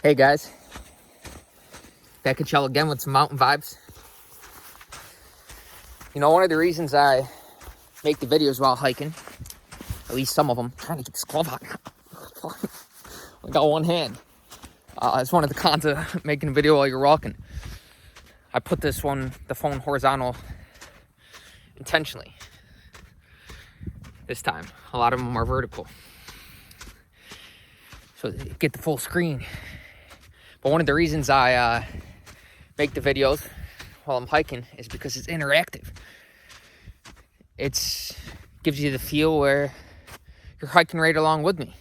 Hey guys, back at y'all again with some mountain vibes. You know, one of the reasons I make the videos while hiking, at least some of them, trying to get this glove on. I got one hand. It's one of the cons of making a video while you're walking. I put the phone horizontal intentionally. This time, a lot of them are vertical, so get the full screen. But one of the reasons I make the videos while I'm hiking is because it's interactive. It gives you the feel where you're hiking right along with me.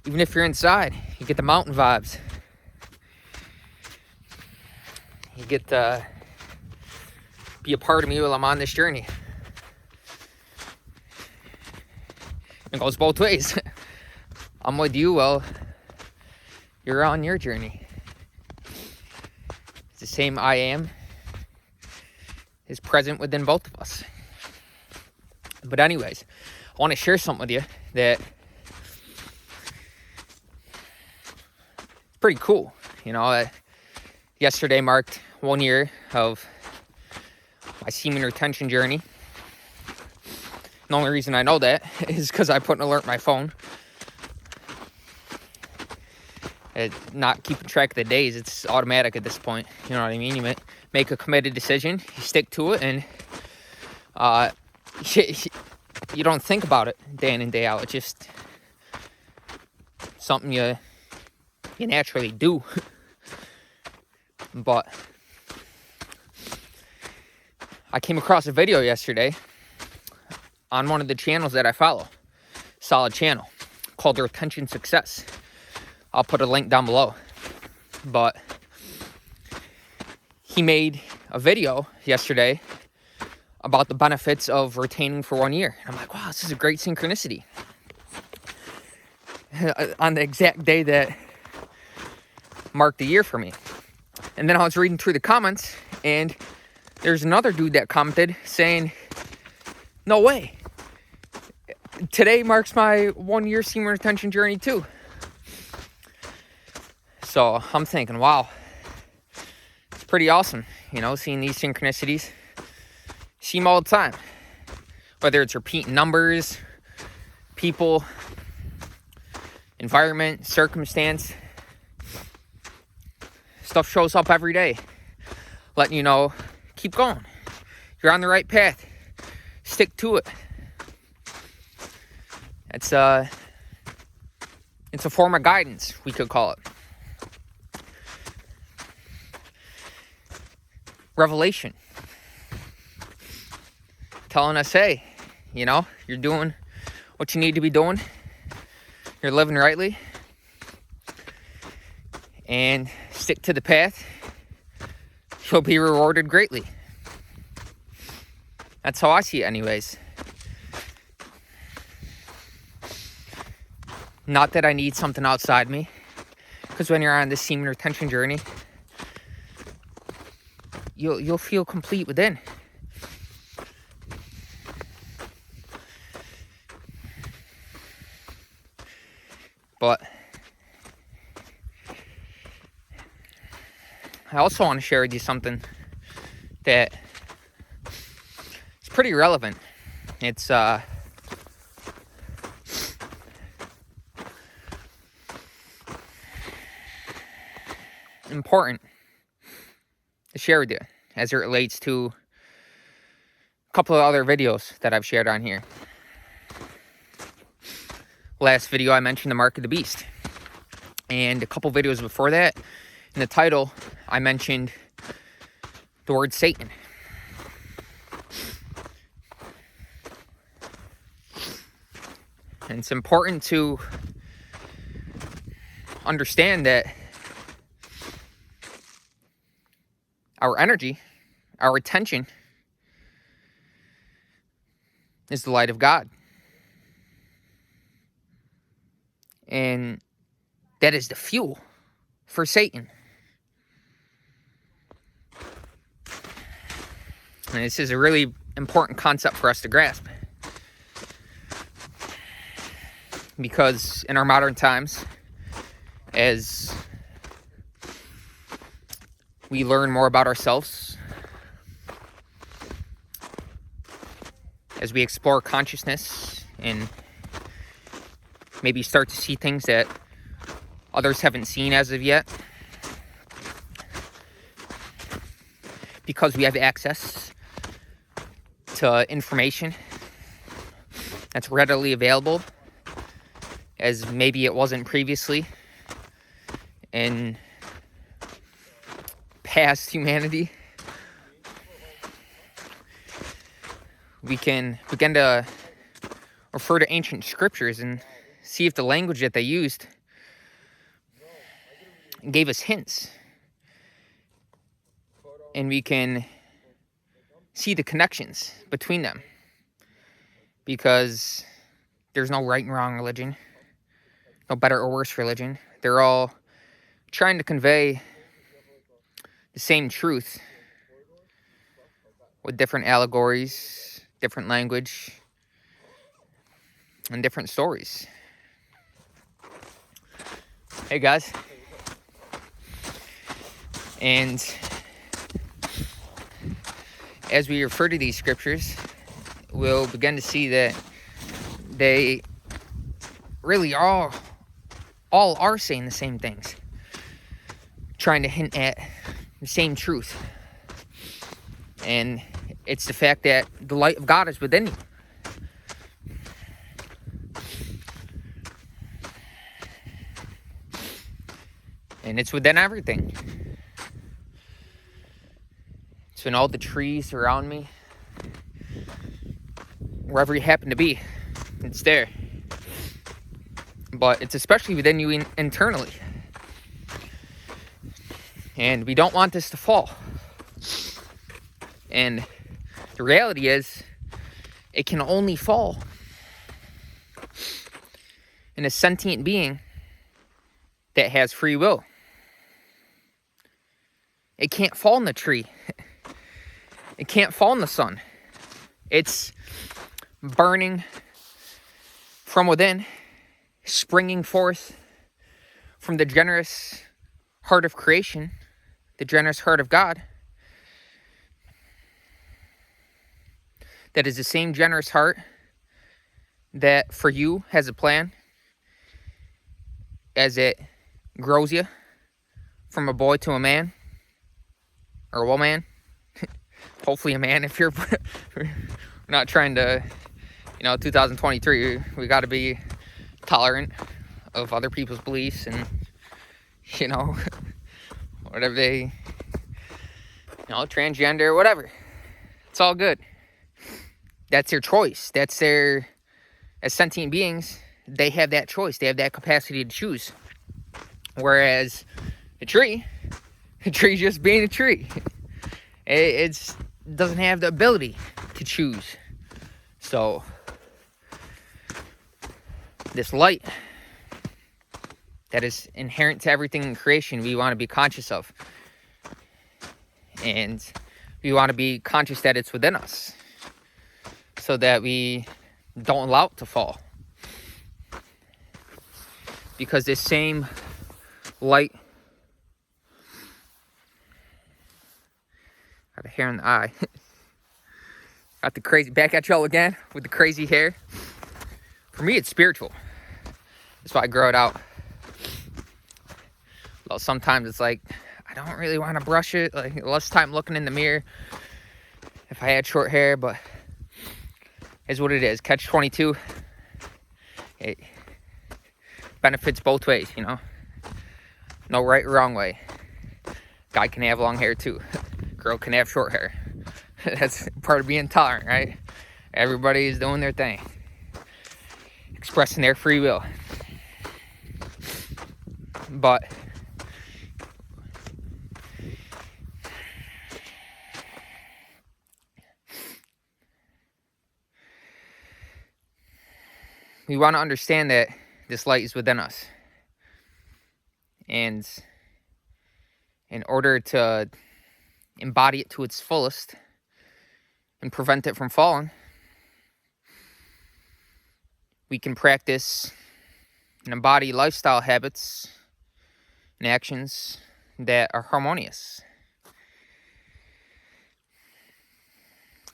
Even if you're inside, you get the mountain vibes. You get to be a part of me while I'm on this journey. It goes both ways. I'm with you while you're on your journey. It's the same I am is present within both of us. But anyways, I want to share something with you that pretty cool. You know, yesterday marked 1 year of my semen retention journey. The only reason I know that is because I put an alert on my phone. Not keeping track of the days, it's automatic at this point. You know what I mean? You make a committed decision, you stick to it, and you don't think about it day in and day out. It's just something you naturally do. But I came across a video yesterday on one of the channels that I follow, solid channel, called Retention Success. I'll put a link down below. But he made a video yesterday about the benefits of retaining for 1 year. And I'm like, wow, this is a great synchronicity. On the exact day that marked the year for me. And then I was reading through the comments, and there's another dude that commented saying, no way. Today marks my 1 year semen retention journey too. So I'm thinking, wow, it's pretty awesome, you know, seeing these synchronicities. See them all the time. Whether it's repeating numbers, people, environment, circumstance. Stuff shows up every day, letting you know, keep going. You're on the right path. Stick to it. It's a form of guidance, we could call it. Revelation. Telling us, hey, you know, you're doing what you need to be doing. You're living rightly. And stick to the path. You'll be rewarded greatly. That's how I see it anyways. Not that I need something outside me. Because when you're on this semen retention journey, you'll feel complete within. But I also want to share with you something that is pretty relevant. It's important to share with you as it relates to a couple of other videos that I've shared on here. Last video I mentioned the mark of the beast, and a couple videos before that, in the title I mentioned the word Satan. And it's important to understand that our energy, our attention, is the light of God. And that is the fuel for Satan. And this is a really important concept for us to grasp. Because in our modern times, as we learn more about ourselves, as we explore consciousness and maybe start to see things that others haven't seen as of yet, because we have access to information that's readily available as maybe it wasn't previously in past humanity. We can begin to refer to ancient scriptures and see if the language that they used gave us hints. And we can see the connections between them. Because there's no right and wrong religion, no better or worse religion. They're all trying to convey the same truth with different allegories, different language, and different stories. Hey guys. And as we refer to these scriptures, we'll begin to see that they really all are saying the same things, trying to hint at the same truth. And it's the fact that the light of God is within you. And it's within everything. It's in all the trees around me. Wherever you happen to be, it's there. But it's especially within you internally. And we don't want this to fall. And the reality is, it can only fall in a sentient being that has free will. It can't fall in the tree. It can't fall in the sun. It's burning from within, springing forth from the generous heart of creation, the generous heart of God, that is the same generous heart that for you has a plan as it grows you from a boy to a man, or a woman, hopefully a man if you're we're not trying to, 2023, we got to be tolerant of other people's beliefs and, whatever they, transgender, whatever. It's all good. That's their choice. That's their, as sentient beings, they have that choice. They have that capacity to choose. Whereas a tree just being a tree, it doesn't have the ability to choose. So, this light that is inherent to everything in creation, we want to be conscious of. And we want to be conscious that it's within us, so that we don't allow it to fall. Because this same light, got a hair in the eye. Got the crazy, back at y'all again with the crazy hair. For me, it's spiritual. That's why I grow it out. Well, sometimes it's like, I don't really want to brush it. Like, less time looking in the mirror if I had short hair, but is what it is. Catch 22. It benefits both ways, No right or wrong way. Guy can have long hair too. Girl can have short hair. That's part of being tolerant, right? Everybody is doing their thing, expressing their free will. But we want to understand that this light is within us. And in order to embody it to its fullest and prevent it from falling, we can practice and embody lifestyle habits and actions that are harmonious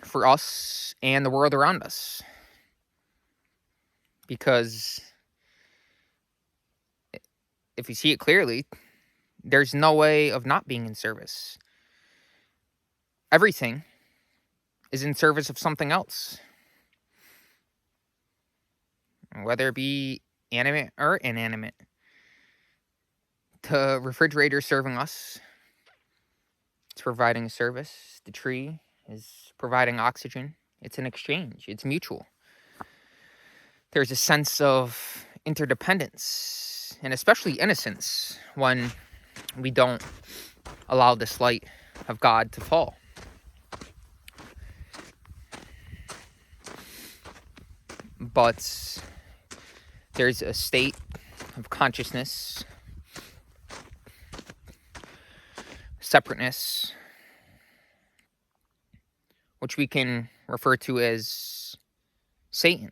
for us and the world around us. Because if you see it clearly, there's no way of not being in service. Everything is in service of something else, whether it be animate or inanimate. The refrigerator serving us, it's providing a service. The tree is providing oxygen. It's an exchange. It's mutual. There's a sense of interdependence and especially innocence when we don't allow this light of God to fall. But there's a state of consciousness, separateness, which we can refer to as Satan,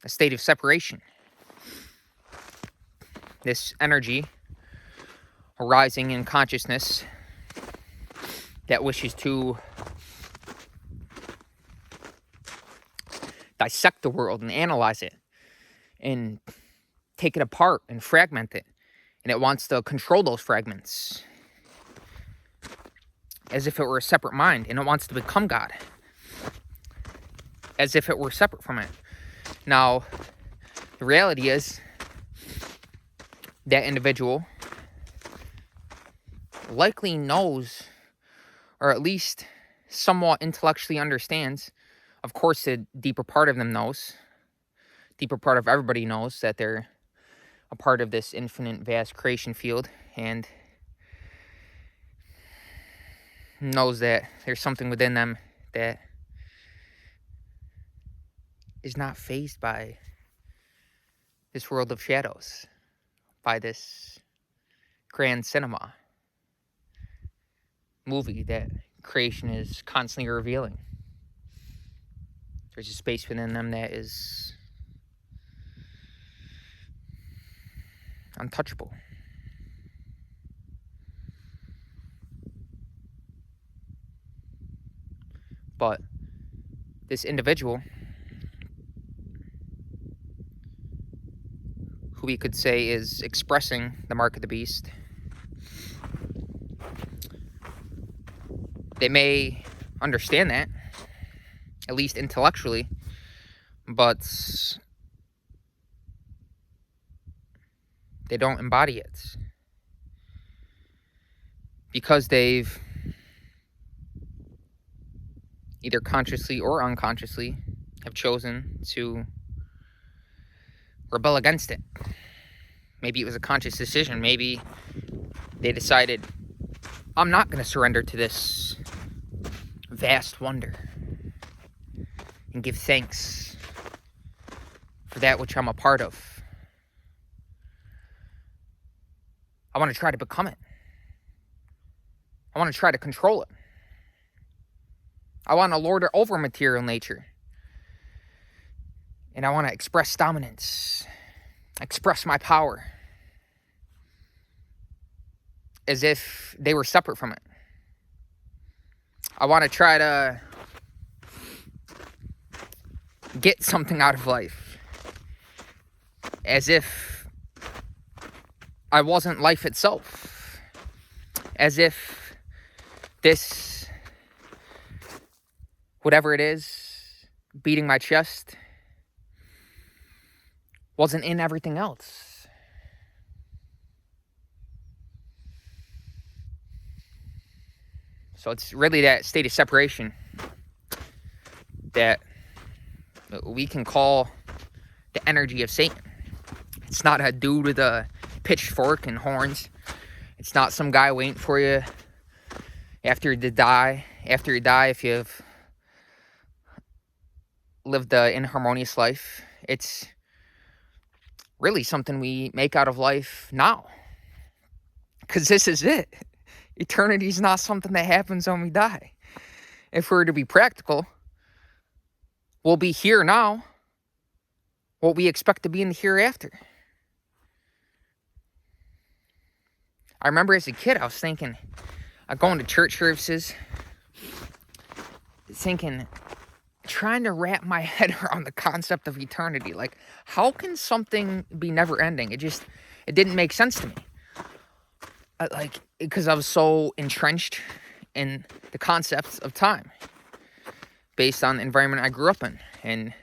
a state of separation. This energy arising in consciousness that wishes to dissect the world and analyze it and take it apart and fragment it. And it wants to control those fragments as if it were a separate mind, and it wants to become God as if it were separate from it. Now, the reality is that individual likely knows, or at least somewhat intellectually understands. Of course, the deeper part of them knows, deeper part of everybody knows that they're a part of this infinite, vast creation field, and knows that there's something within them that is not fazed by this world of shadows, by this grand cinema movie that creation is constantly revealing. There's a space within them that is untouchable. But this individual, who we could say is expressing the mark of the beast, they may understand that, at least intellectually, but they don't embody it because they've either consciously or unconsciously have chosen to rebel against it. Maybe it was a conscious decision. Maybe they decided, I'm not going to surrender to this vast wonder and give thanks for that which I'm a part of. I want to try to become it. I want to try to control it. I want to lord it over material nature. And I want to express dominance, express my power, as if they were separate from it. I want to try to get something out of life, as if I wasn't life itself, as if this, whatever it is, beating my chest, wasn't in everything else. So it's really that state of separation that we can call the energy of Satan. It's not a dude with a pitchfork and horns. It's not some guy waiting for you after you die. After you die, if you've lived an inharmonious life, it's really something we make out of life now. Because this is it. Eternity is not something that happens when we die. If we're to be practical, we'll be here now. What we expect to be in the hereafter. I remember as a kid, I was thinking, going to church services, thinking, trying to wrap my head around the concept of eternity. Like, how can something be never ending? It didn't make sense to me. Because I was so entrenched in the concepts of time based on the environment I grew up in and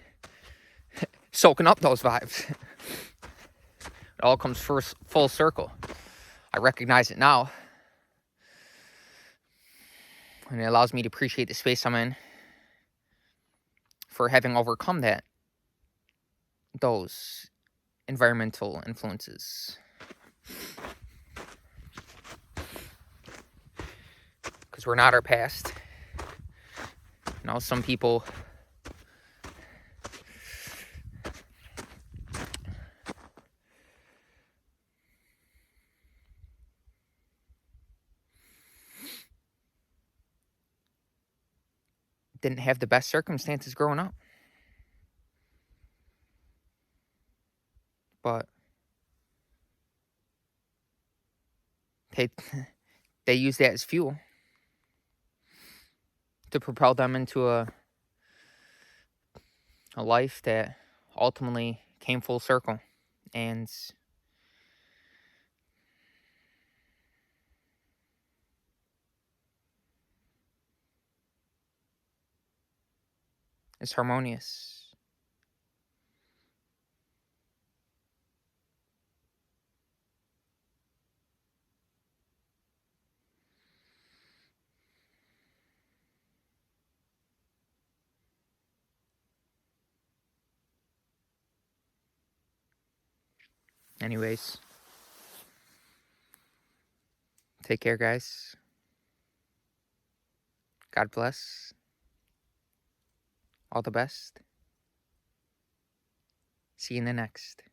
soaking up those vibes. It all comes full circle. I recognize it now. And it allows me to appreciate the space I'm in for having overcome those environmental influences. Because we're not our past. You know, some people didn't have the best circumstances growing up. But they use that as fuel to propel them into a life that ultimately came full circle and is harmonious. Anyways, take care, guys. God bless. All the best. See you in the next.